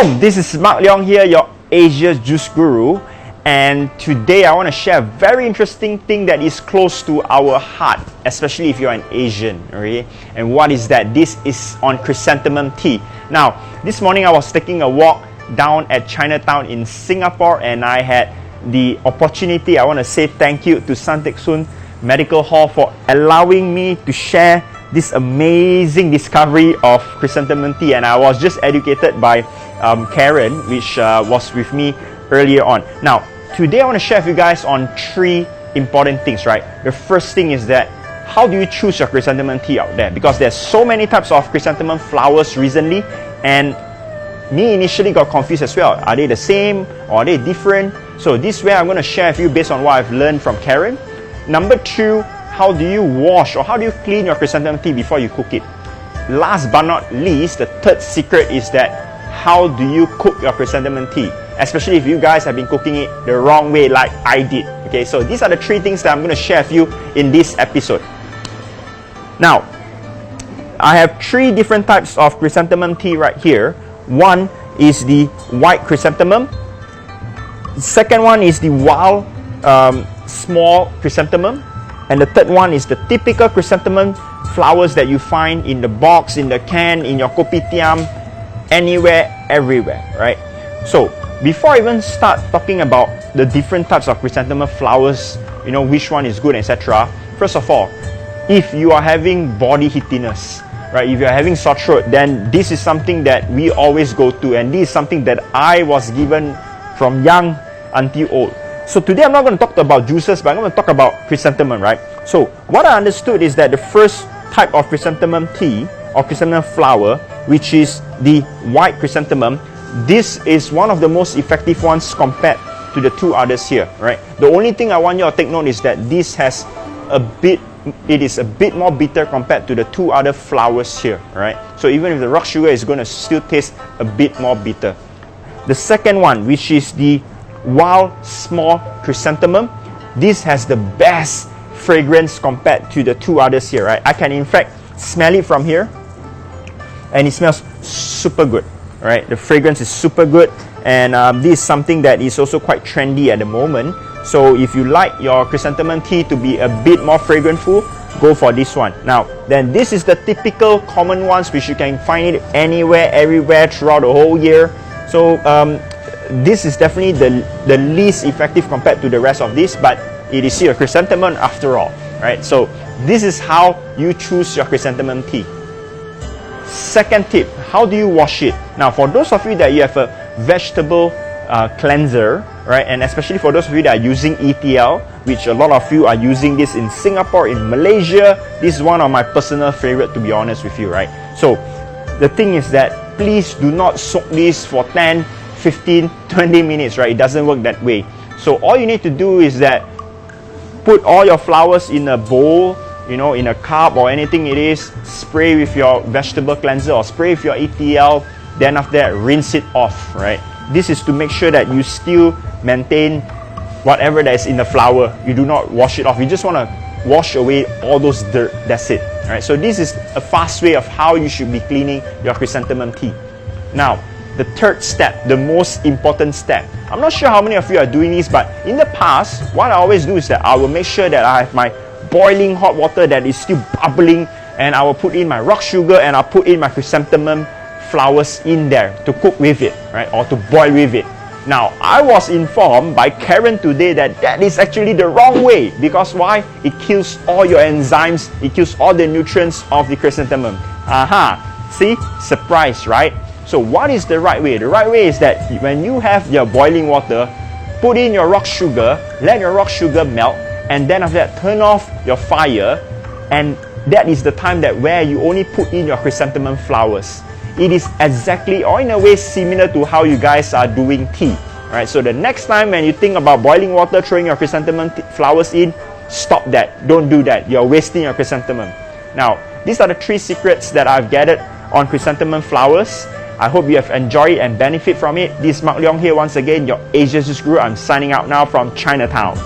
Shalom! This is Leong here, your Asia Juice Guru, and today I want to share a very interesting thing that is close to our heart, especially if you're an Asian, okay? And what is that? This is on chrysanthemum tea. Now, this morning I was taking a walk down at Chinatown in Singapore, and I had the opportunity. I want to say thank you to San Teck Soon Medical Hall for allowing me to share this amazing discovery of chrysanthemum tea. And I was just educated by Karen, which was with me earlier on. Now, today I want to share with you guys on three important things, right? The first thing is that how do you choose your chrysanthemum tea out there? Because there's so many types of chrysanthemum flowers recently, and me initially got confused as well. Are they the same or are they different? So this way I'm going to share with you based on what I've learned from Karen. Number two, how do you wash or how do you clean your chrysanthemum tea before you cook it? Last but not least, the third secret is that how do you cook your chrysanthemum tea? Especially if you guys have been cooking it the wrong way like I did. Okay, so these are the three things that I'm going to share with you in this episode. Now, I have three different types of chrysanthemum tea right here. One is the white chrysanthemum. The second one is the wild small chrysanthemum. And the third one is the typical chrysanthemum flowers that you find in the box, in the can, in your kopitiam, anywhere, everywhere, right? So, before I even start talking about the different types of chrysanthemum flowers, you know, which one is good, etc. First of all, if you are having body heatiness, right, if you're having sore throat, then this is something that we always go to, and this is something that I was given from young until old. So today I'm not going to talk about juices, but I'm going to talk about chrysanthemum, right? So what I understood is that the first type of chrysanthemum tea or chrysanthemum flower, which is the white chrysanthemum, this is one of the most effective ones compared to the two others here, right? The only thing I want you to take note is that this has it is a bit more bitter compared to the two other flowers here, right? So even if the rock sugar is going to still taste a bit more bitter. The second one, which is the wild small chrysanthemum, this has the best fragrance compared to the two others here, right? I can in fact smell it from here, and it smells super good, right? The fragrance is super good, and this is something that is also quite trendy at the moment. So if you like your chrysanthemum tea to be a bit more fragrantful, go for this one. Now, then this is the typical common ones which you can find it anywhere, everywhere throughout the whole year. So this is definitely the least effective compared to the rest of this, but it is still a chrysanthemum after all, right? So this is how you choose your chrysanthemum tea. Second tip, how do you wash it? Now, for those of you that you have a vegetable cleanser, right, and especially for those of you that are using ETL, which a lot of you are using this in Singapore, in Malaysia, this is one of my personal favorite, to be honest with you, right? So the thing is that please do not soak this for 10, 15, 20 minutes, right? It doesn't work that way. So all you need to do is that put all your flowers in a bowl, you know, in a cup or anything it is, spray with your vegetable cleanser or spray with your ETL, then after that rinse it off, right? This is to make sure that you still maintain whatever that is in the flower. You do not wash it off. You just want to wash away all those dirt. That's it. All right. So this is a fast way of how you should be cleaning your chrysanthemum tea. Now, the third step, the most important step. I'm not sure how many of you are doing this, but in the past, what I always do is that I will make sure that I have my boiling hot water that is still bubbling, and I will put in my rock sugar and I'll put in my chrysanthemum flowers in there to cook with it, right, or to boil with it. Now, I was informed by Karen today that that is actually the wrong way. Because why? It kills all your enzymes, it kills all the nutrients of the chrysanthemum. Aha! See? Surprise, right? So what is the right way? The right way is that when you have your boiling water, put in your rock sugar, let your rock sugar melt, and then after that turn off your fire, and that is the time that where you only put in your chrysanthemum flowers. It is exactly, or in a way, similar to how you guys are doing tea, right? So the next time when you think about boiling water, throwing your chrysanthemum flowers in, stop that. Don't do that. You're wasting your chrysanthemum. Now, these are the three secrets that I've gathered on chrysanthemum flowers. I hope you have enjoyed and benefit from it. This is Leong here once again, your Asia Juice Guru. I'm signing out now from Chinatown.